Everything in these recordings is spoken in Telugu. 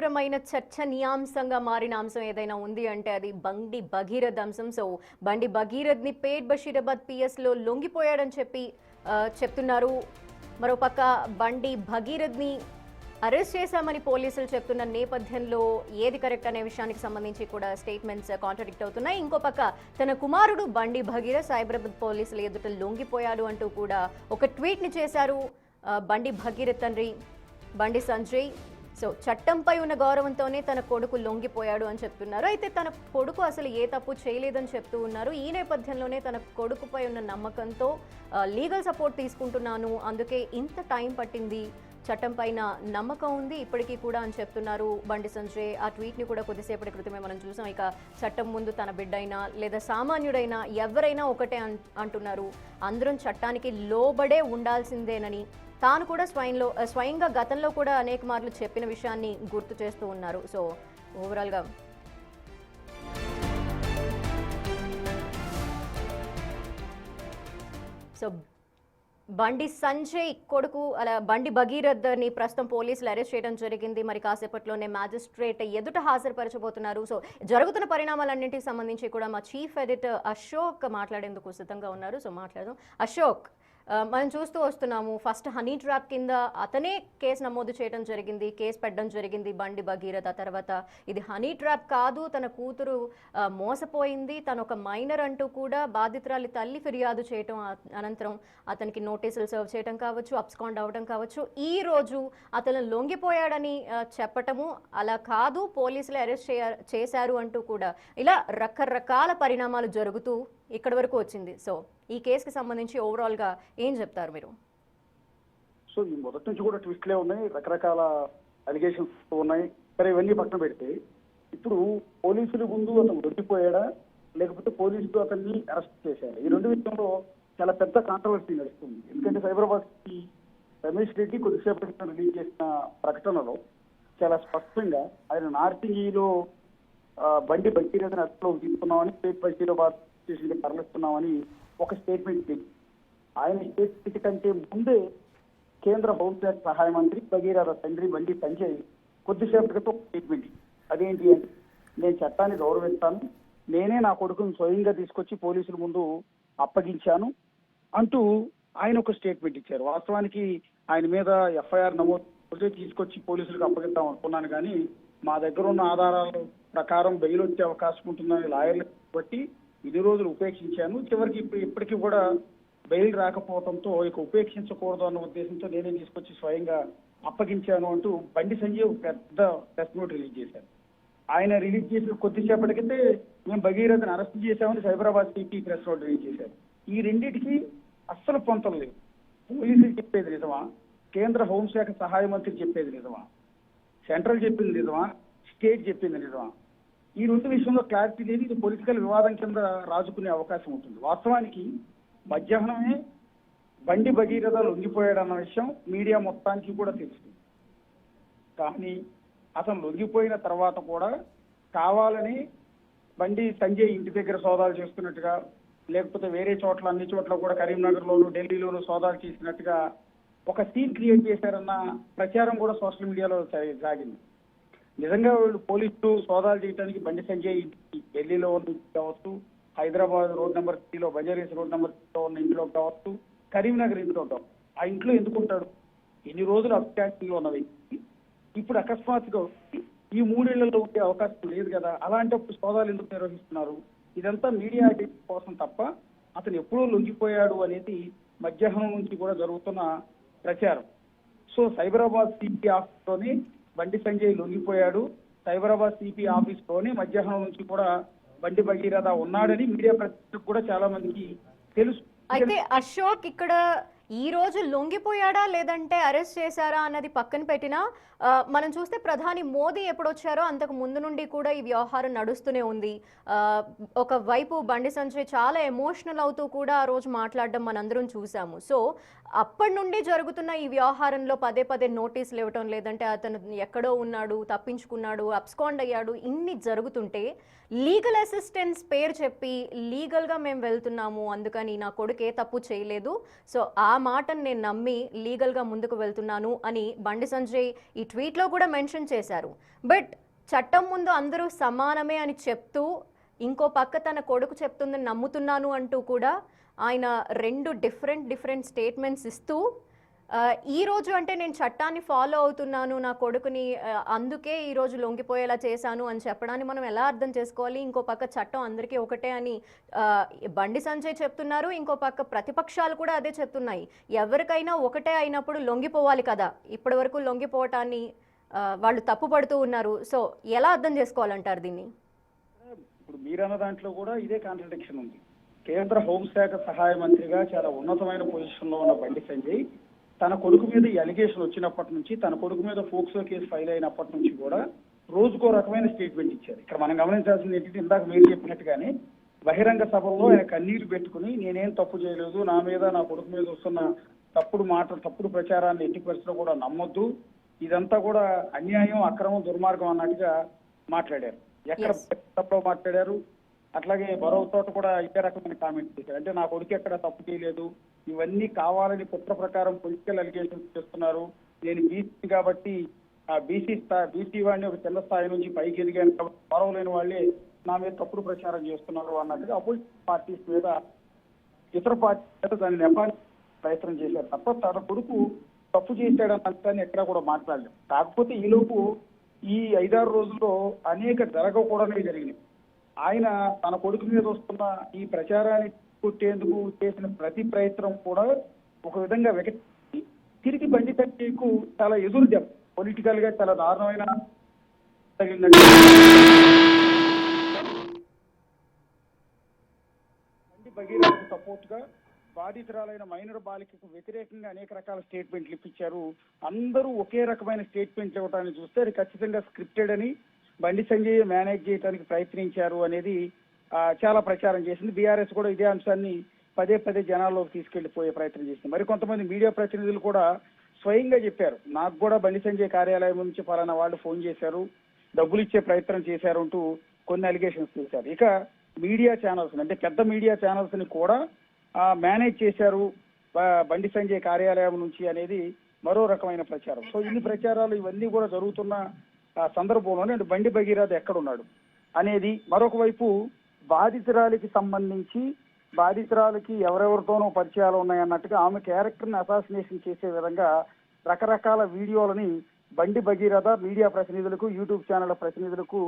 తీవ్రమైన చర్చనీయాంశంగా మారిన అంశం ఏదైనా ఉంది అంటే అది బండి భగీరథ్ అంశం. సో బండి భగీరథ్ని పేట్ బషీరాబాద్ పిఎస్లో లొంగిపోయాడని చెప్తున్నారు. మరోపక్క బండి భగీరథ్ని అరెస్ట్ చేశామని పోలీసులు చెప్తున్న నేపథ్యంలో ఏది కరెక్ట్ అనే విషయానికి సంబంధించి కూడా స్టేట్మెంట్స్ కాంట్రడిక్ట్ అవుతున్నాయి. ఇంకో పక్క తన కుమారుడు బండి భగీరథ్ సైబరాబాద్ పోలీసులు ఎదుట లొంగిపోయాడు అంటూ కూడా ఒక ట్వీట్ని చేశారు బండి భగీరథ్ తండ్రి బండి సంజయ్. సో చట్టంపై ఉన్న గౌరవంతోనే తన కొడుకు లొంగిపోయాడు అని చెప్తున్నారు. అయితే తన కొడుకు అసలు ఏ తప్పు చేయలేదని చెప్తూ ఉన్నారు. ఈ నేపథ్యంలోనే తన కొడుకుపై ఉన్న నమ్మకంతో లీగల్ సపోర్ట్ తీసుకుంటున్నాను, అందుకే ఇంత టైం పట్టింది, చట్టం పైన నమ్మకం ఉంది ఇప్పటికీ కూడా అని చెప్తున్నారు బండి సంజయ్. ఆ ట్వీట్ని కూడా కొద్దిసేపటి క్రితమే మనం చూసాం. ఇక చట్టం ముందు తన బిడ్డైనా లేదా సామాన్యుడైనా ఎవరైనా ఒకటే అంటున్నారు, అందరం చట్టానికి లోబడే ఉండాల్సిందేనని తాను కూడా స్వయంగా గతంలో కూడా అనేక మార్లు చెప్పిన విషయాన్ని గుర్తు చేస్తూ ఉన్నారు. సో ఓవరాల్గా సో బండి సంజయ్ కొడుకు అలా బండి భగీరథ్ని ప్రస్తుతం పోలీసులు అరెస్ట్ చేయడం జరిగింది. మరి కాసేపట్లోనే మ్యాజిస్ట్రేట్ ఎదుట హాజరుపరచబోతున్నారు. సో జరుగుతున్న పరిణామాలన్నింటికి సంబంధించి కూడా మా చీఫ్ ఎడిటర్ అశోక్ మాట్లాడేందుకు సిద్ధంగా ఉన్నారు. సో మాట్లాడదాం. అశోక్, మనం చూస్తూ వస్తున్నాము, ఫస్ట్ హనీ ట్రాప్ కింద అతనే కేసు నమోదు చేయడం జరిగింది, కేసు పెట్టడం జరిగింది బండి భగీరథ్. ఆ తర్వాత ఇది హనీ ట్రాప్ కాదు, తన కూతురు మోసపోయింది, తను ఒక మైనర్ అంటూ కూడా బాధితురాలి తల్లి ఫిర్యాదు చేయటం, అనంతరం అతనికి నోటీసులు సర్వ్ చేయడం కావచ్చు, అబ్స్కాండ్ అవ్వడం కావచ్చు, ఈ రోజు అతను లొంగిపోయాడని చెప్పటము, అలా కాదు పోలీసులు అరెస్ట్ చేశారు అంటూ కూడా ఇలా రకరకాల పరిణామాలు జరుగుతూ ఇక్కడి వరకు వచ్చింది. సో ఈ కేసుకి సంబంధించి ఓవరాల్గా ఏం చెప్తారు మీరు? సో ఈ మొదటి నుంచి కూడా ట్విస్ట్లే ఉన్నాయి, రకరకాల అలిగేషన్స్ ఉన్నాయి. సరే ఇవన్నీ పక్కన పెడితే ఇప్పుడు పోలీసుల ముందు అతను దొరికిపోయాడా లేకపోతే పోలీసులు అతన్ని అరెస్ట్ చేశారు, ఈ రెండు విషయంలో చాలా పెద్ద కాంట్రవర్సీ నడుస్తుంది. ఎందుకంటే సైబరాబాద్కి రమేష్ రెడ్డి కొద్దిసేపటి క్రితం రిలీజ్ చేసిన ప్రకటనలో చాలా స్పష్టంగా ఆయన నార్సింగిలో బండి భగీరథని అరెస్ట్లో తీసుకున్నామని, పేట్ బషీరాబాద్ స్టేషన్కి తరలిస్తున్నామని ఒక స్టేట్మెంట్ ఇచ్చింది. ఆయన స్టేట్మెంట్ కంటే ముందే కేంద్ర హోంశాఖ సహాయ మంత్రి భగీరథ తండ్రి బండి సంజయ్ కొద్దిసేపటి క్రితం ఒక స్టేట్మెంట్ ఇచ్చింది. అదేంటి అంటే, నేను చట్టాన్ని గౌరవిస్తాను, నేనే నా కొడుకును స్వయంగా తీసుకొచ్చి పోలీసుల ముందు అప్పగించాను అంటూ ఆయన ఒక స్టేట్మెంట్ ఇచ్చారు. వాస్తవానికి ఆయన మీద ఎఫ్ఐఆర్ నమోదు తీసుకొచ్చి పోలీసులకు అప్పగిద్దాం అనుకున్నాను, కానీ మా దగ్గర ఉన్న ఆధారాల ప్రకారం బెయిల్ వచ్చే అవకాశం ఉంటుందని లాయర్లకు బట్టి ఇన్ని రోజులు ఉపేక్షించాను, చివరికి ఇప్పటికీ కూడా బెయిల్ రాకపోవడంతో ఇక ఉపేక్షించకూడదు అన్న ఉద్దేశంతో నేనే తీసుకొచ్చి స్వయంగా అప్పగించాను అంటూ బండి సంజయ్ ఒక పెద్ద ప్రెస్ నోట్ రిలీజ్ చేశారు. ఆయన రిలీజ్ చేసిన కొద్దిసేపటికైతే మేము భగీరథని అరెస్ట్ చేశామని Cyberabad CP press note release చేశారు. ఈ రెండింటికి అస్సలు పొంతం లేదు. పోలీసులు చెప్పేది నిజమా, కేంద్ర హోంశాఖ సహాయ మంత్రి చెప్పేది నిజమా, సెంట్రల్ చెప్పింది నిజమా, స్టేట్ చెప్పింది నిజమా, ఈ రెండు విషయంలో క్లారిటీ లేదు. ఇది పొలిటికల్ వివాదం కింద రాజుకునే అవకాశం ఉంటుంది. వాస్తవానికి మధ్యాహ్నమే బండి భగీరథ లొంగిపోయాడన్న విషయం మీడియా మొత్తానికి కూడా తెలుసు. కానీ అతను లొంగిపోయిన తర్వాత కూడా కావాలని బండి సంజయ్ ఇంటి దగ్గర సోదాలు చేస్తున్నట్టుగా, లేకపోతే వేరే చోట్ల అన్ని చోట్ల కూడా కరీంనగర్లోను ఢిల్లీలోను సోదాలు చేసినట్టుగా ఒక సీన్ క్రియేట్ చేశారన్న ప్రచారం కూడా సోషల్ మీడియాలో సాగింది. నిజంగా వీళ్ళు పోలీసులు సోదాలు చేయడానికి బండి సంజయ్ ఢిల్లీలో ఉన్న కావచ్చు, హైదరాబాద్ రోడ్ నెంబర్ 3లో బజారీస్ రోడ్ నెంబర్ 3లో ఉన్న ఇంట్లో కావచ్చు, కరీంనగర్ ఇంట్లో కావచ్చు, ఆ ఇంట్లో ఎందుకుంటాడు? ఎన్ని రోజులు అబ్స్టాండింగ్ లో ఉన్న వ్యక్తి ఇప్పుడు అకస్మాత్తుగా ఈ 3 ఏళ్లలో ఉండే అవకాశం లేదు కదా, అలాంటప్పుడు సోదాలు ఎందుకు నిర్వహిస్తున్నారు? ఇదంతా మీడియా అటెన్షన్ కోసం తప్ప అతను ఎప్పుడూ లొంగిపోయాడు అనేది మధ్యాహ్నం నుంచి కూడా జరుగుతున్న ప్రచారం. So Cyberabad CP ఆఫీస్లోని Bandi Sanjay లొంగిపోయాడు, Cyberabad CP office లోనే మధ్యాహ్నం నుంచి కూడా బండి భగీరథ ఉన్నాడని మీడియా ప్రతినిధులకు కూడా చాలా మందికి తెలుసు. అయితే అశోక్, ఇక్కడ ఈ రోజు లొంగిపోయాడా లేదంటే అరెస్ట్ చేశారా అన్నది పక్కన పెట్టినా మనం చూస్తే ప్రధాని మోదీ ఎప్పుడు వచ్చారో అంతకు ముందు నుండి కూడా ఈ వ్యవహారం నడుస్తూనే ఉంది. ఒకవైపు బండి సంజయ్ చాలా ఎమోషనల్ అవుతూ కూడా ఆ రోజు మాట్లాడడం మనందరం చూసాము. సో అప్పటి నుండి జరుగుతున్న ఈ వ్యవహారంలో పదే పదే నోటీసులు ఇవ్వటం, లేదంటే అతను ఎక్కడో ఉన్నాడు, తప్పించుకున్నాడు, అబ్స్కాండ్ అయ్యాడు, ఇన్ని జరుగుతుంటే లీగల్ అసిస్టెన్స్ పేరు చెప్పి లీగల్గా మేము వెళ్తున్నాము, అందుకని నా కొడుకు ఏ తప్పు చేయలేదు, సో ఆ మాటను నేను నమ్మి లీగల్గా ముందుకు వెళ్తున్నాను అని బండి సంజయ్ ఈ ట్వీట్లో కూడా మెన్షన్ చేశారు. బట్ చట్టం ముందు అందరూ సమానమే అని చెప్తూ ఇంకో పక్క తన కొడుకు చెప్తుందని నమ్ముతున్నాను అంటూ కూడా ఆయన రెండు డిఫరెంట్ స్టేట్మెంట్స్ ఇస్తూ ఈరోజు అంటే నేను చట్టాన్ని ఫాలో అవుతున్నాను, నా కొడుకుని అందుకే ఈరోజు లొంగిపోయేలా చేశాను అని చెప్పడాన్ని మనం ఎలా అర్థం చేసుకోవాలి? ఇంకో పక్క చట్టం అందరికీ ఒకటే అని బండి సంజయ్ చెప్తున్నారు, ఇంకో పక్క ప్రతిపక్షాలు కూడా అదే చెప్తున్నాయి. ఎవరికైనా ఒకటే అయినప్పుడు లొంగిపోవాలి కదా, ఇప్పటి వరకు లొంగిపోవటాన్ని వాళ్ళు తప్పుపడుతూ ఉన్నారు. సో ఎలా అర్థం చేసుకోవాలంటారు దీన్ని? ఇప్పుడు మీరన్న దాంట్లో కూడా ఇదే కాంట్రడిక్షన్ ఉంది. కేంద్ర హోంశాఖ సహాయ మంత్రిగా చాలా ఉన్నతమైన పొజిషన్ లో ఉన్న బండి సంజయ్ తన కొడుకు మీద ఈ అలిగేషన్ వచ్చినప్పటి నుంచి, తన కొడుకు మీద ఫోక్సో కేసు ఫైల్ అయినప్పటి నుంచి కూడా రోజుకో రకమైన స్టేట్మెంట్ ఇచ్చారు. ఇక్కడ మనం గమనించాల్సింది ఏంటంటే, ఇందాక మీరు చెప్పినట్టుగానే బహిరంగ సభల్లో ఆయన కన్నీరు పెట్టుకుని నేనేం తప్పు చేయలేదు, నా మీద నా కొడుకు మీద వస్తున్న తప్పుడు మాటలు, తప్పుడు ప్రచారాన్ని ఎట్టి పరిస్థితుల్లో కూడా నమ్మొద్దు, ఇదంతా కూడా అన్యాయం, అక్రమం, దుర్మార్గం అన్నట్టుగా మాట్లాడారు. ఎక్కడ తప్పులో మాట్లాడారు. అట్లాగే మరో చోట కూడా ఇదే రకమైన కామెంట్స్ చేశారు. అంటే నా కొడుకు ఎక్కడ తప్పు చేయలేదు, ఇవన్నీ కావాలని కుట్ర ప్రకారం పొలిటికల్ అలిగేషన్స్ చేస్తున్నారు, నేను బీసీ కాబట్టి ఆ బీసీ వాడిని ఒక చిన్న స్థాయి నుంచి పైకి ఎదిగాను కాబట్టి గౌరవలేని వాళ్ళే నా మీద తప్పుడు ప్రచారం చేస్తున్నారు అన్నట్టుగా అపోజిషన్ పార్టీస్ మీద, ఇతర పార్టీ మీద దాన్ని నెపానికి ప్రయత్నం చేశారు తప్ప తన కొడుకు తప్పు చేశాడన్న అంశాన్ని ఎక్కడా కూడా మాట్లాడలేదు. కాకపోతే ఈలోపు ఈ 5-6 రోజుల్లో అనేక జరగకూడనే జరిగినాయి. ఆయన తన కొడుకు మీద వస్తున్న ఈ ప్రచారాన్ని కొట్టేందుకు చేసిన ప్రతి ప్రయత్నం కూడా ఒక విధంగా వికటించి తిరిగి బండి సంజయ్కు చాలా ఎదురు దెబ్బ, పొలిటికల్ గా చాలా దారుణమైన తగిలినట్టు. బండి భగీరథకు సపోర్ట్ గా బాధితురాలైన మైనర్ బాలికకు వ్యతిరేకంగా అనేక రకాల స్టేట్మెంట్లు ఇప్పించారు. అందరూ ఒకే రకమైన స్టేట్మెంట్లు ఇవ్వడానికి చూస్తే అది ఖచ్చితంగా స్క్రిప్టెడ్ అని బండి సంజయ్ మేనేజ్ చేయడానికి ప్రయత్నించారు అనేది చాలా ప్రచారం చేసింది. బీఆర్ఎస్ కూడా ఇదే అంశాన్ని పదే జనాల్లోకి తీసుకెళ్లిపోయే ప్రయత్నం చేసింది. మరి కొంతమంది మీడియా ప్రతినిధులు కూడా స్వయంగా చెప్పారు, నాకు కూడా బండి సంజయ్ కార్యాలయం నుంచి పలానా వాళ్ళు ఫోన్ చేశారు, డబ్బులు ఇచ్చే ప్రయత్నం చేశారు అంటూ కొన్ని అలిగేషన్స్ చేశారు. ఇక మీడియా ఛానల్స్ అంటే పెద్ద మీడియా ఛానల్స్ ని కూడా మేనేజ్ చేశారు బండి సంజయ్ కార్యాలయం నుంచి అనేది మరో రకమైన ప్రచారం. సో ఇన్ని ప్రచారాలు ఇవన్నీ కూడా జరుగుతున్న సందర్భంలోనే బండి భగీరథ ఎక్కడున్నాడు అనేది, మరొక వైపు బాధితురాలికి సంబంధించి బాధితురాలికి ఎవరెవరితోనో పరిచయాలు ఉన్నాయన్నట్టుగా ఆమె క్యారెక్టర్ని అసాసినేషన్ చేసే విధంగా రకరకాల వీడియోలని బండి భగీరథ మీడియా ప్రతినిధులకు, యూట్యూబ్ ఛానళ్ల ప్రతినిధులకు,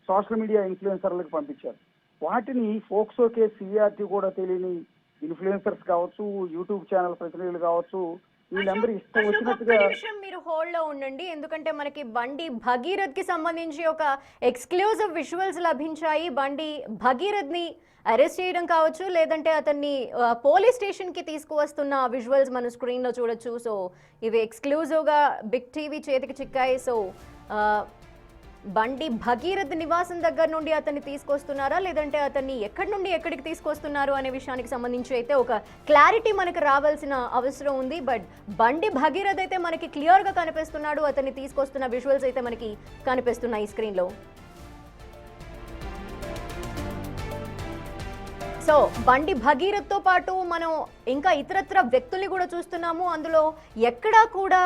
సోషల్ మీడియా ఇన్ఫ్లుయెన్సర్లకు పంపించారు. వాటిని ఫోక్సో కేసు సిఆర్టీ కూడా తెలియని ఇన్ఫ్లుయెన్సర్స్ కావచ్చు, యూట్యూబ్ ఛానల్ ప్రతినిధులు కావచ్చు, వీళ్ళందరూ ఇష్టం వచ్చినట్టుగా. మీరు హోల్డ్ లో ఉండండి, ఎందుకంటే మనకి బండి భగీరథ్ కి సంబంధించి ఒక ఎక్స్క్లూజివ్ విజువల్స్ లభించాయి. బండి భగీరథ్ ని అరెస్ట్ చేయడం కావచ్చు, లేదంటే అతన్ని పోలీస్ స్టేషన్ కి తీసుకువస్తున్న విజువల్స్ మన స్క్రీన్ లో చూడొచ్చు. సో ఇవి ఎక్స్క్లూజివ్ గా బిగ్ టీవీ చేతికి చిక్కాయి. సో బండి భగీరథ్ నివాసం దగ్గర నుండి అతన్ని తీసుకొస్తున్నారా, లేదంటే అతన్ని ఎక్కడి నుండి ఎక్కడికి తీసుకొస్తున్నారు అనే విషయానికి సంబంధించి అయితే ఒక క్లారిటీ మనకు రావాల్సిన అవసరం ఉంది. బట్ బండి భగీరథ్ అయితే మనకి క్లియర్గా కనిపిస్తున్నాడు, అతన్ని తీసుకొస్తున్న విజువల్స్ అయితే మనకి కనిపిస్తున్నాయి స్క్రీన్లో. సో బండి భగీరథ్తో పాటు మనం ఇంకా ఇతరత్ర వ్యక్తుల్ని కూడా చూస్తున్నాము. అందులో ఎక్కడా కూడా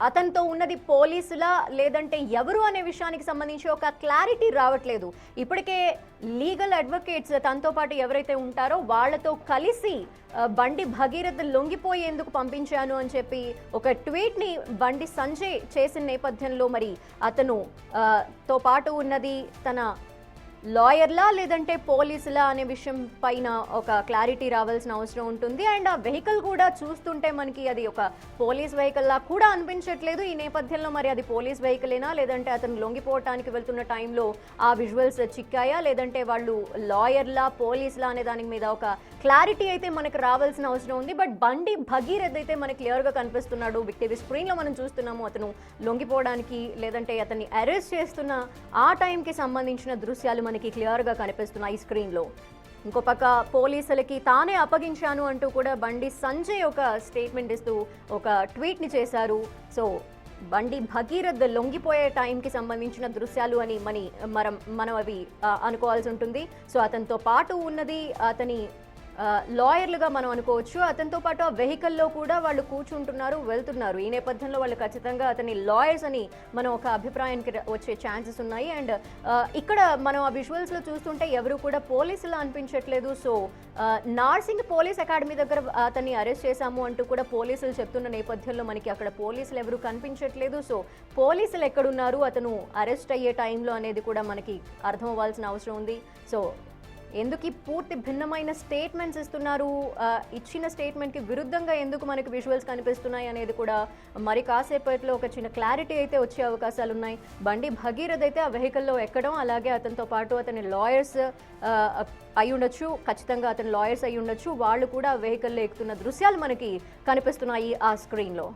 అతనితో ఉన్నది పోలీసులా లేదంటే ఎవరు అనే విషయానికి సంబంధించి ఒక క్లారిటీ రావట్లేదు. ఇప్పటికే లీగల్ అడ్వకేట్స్ తనతో పాటు ఎవరైతే ఉంటారో వాళ్లతో కలిసి బండి భగీరథ్ లొంగిపోయేందుకు పంపించాను అని చెప్పి ఒక ట్వీట్ని బండి సంజయ్ చేసిన నేపథ్యంలో మరి అతను తో పాటు ఉన్నది తన లాయర్లా లేదంటే పోలీసులా అనే విషయం పైన ఒక క్లారిటీ రావాల్సిన అవసరం ఉంటుంది. అండ్ ఆ వెహికల్ కూడా చూస్తుంటే మనకి అది ఒక పోలీస్ వెహికల్ లా కూడా అనిపించట్లేదు. ఈ నేపథ్యంలో మరి అది పోలీస్ వెహికలేనా లేదంటే అతను లొంగిపోవటానికి వెళ్తున్న టైంలో ఆ విజువల్స్ చిక్కాయా లేదంటే వాళ్ళు లాయర్లా పోలీసులా అనే దాని మీద ఒక క్లారిటీ అయితే మనకు రావాల్సిన అవసరం ఉంది. బట్ బండి భగీరథ్ అయితే మనకి క్లియర్గా కనిపిస్తున్నాడు. బిగ్ టీవీ స్క్రీన్లో మనం చూస్తున్నాము అతను లొంగిపోవడానికి లేదంటే అతన్ని అరెస్ట్ చేస్తున్న ఆ టైంకి సంబంధించిన దృశ్యాలు మనకి క్లియర్గా కనిపిస్తున్నాయి స్క్రీన్లో. ఇంకో పక్క పోలీసులకి తానే అప్పగించాను అంటూ కూడా బండి సంజయ్ ఒక స్టేట్మెంట్ ఇస్తూ ఒక ట్వీట్ని చేశారు. సో బండి భగీరథ్ లొంగిపోయే టైంకి సంబంధించిన దృశ్యాలు అని మనం అవి అనుకోవాల్సి ఉంటుంది. సో అతనితో పాటు ఉన్నది అతని లాయర్లుగా మనం అనుకోవచ్చు. అతనితో పాటు ఆ వెహికల్లో కూడా వాళ్ళు కూర్చుంటున్నారు, వెళ్తున్నారు. ఈ నేపథ్యంలో వాళ్ళు ఖచ్చితంగా అతని లాయర్స్ అని మనం ఒక అభిప్రాయానికి వచ్చే ఛాన్సెస్ ఉన్నాయి. అండ్ ఇక్కడ మనం ఆ విజువల్స్లో చూస్తుంటే ఎవరు కూడా పోలీసులు అనిపించట్లేదు. సో నార్సింగ్ పోలీస్ అకాడమీ దగ్గర అతన్ని అరెస్ట్ చేశాము అంటూ కూడా పోలీసులు చెప్తున్న నేపథ్యంలో మనకి అక్కడ పోలీసులు ఎవరు కనిపించట్లేదు. సో పోలీసులు ఎక్కడున్నారు అతను అరెస్ట్ అయ్యే టైంలో అనేది కూడా మనకి అర్థం అవ్వాల్సిన అవసరం ఉంది. సో ఎందుకు ఈ పూర్తి భిన్నమైన స్టేట్మెంట్స్ ఇస్తున్నారు, ఇచ్చిన స్టేట్మెంట్కి విరుద్ధంగా ఎందుకు మనకి విజువల్స్ కనిపిస్తున్నాయి అనేది కూడా మరి కాసేపట్లో ఒక చిన్న క్లారిటీ అయితే వచ్చే అవకాశాలు ఉన్నాయి. బండి భగీరథ్ అయితే ఆ వెహికల్లో ఎక్కడం, అలాగే అతనితో పాటు అతని లాయర్స్ అయి ఉండొచ్చు, ఖచ్చితంగా అతని లాయర్స్ అయి ఉండొచ్చు, వాళ్ళు కూడా వెహికల్లో ఎక్కుతున్న దృశ్యాలు మనకి కనిపిస్తున్నాయి ఆ స్క్రీన్లో.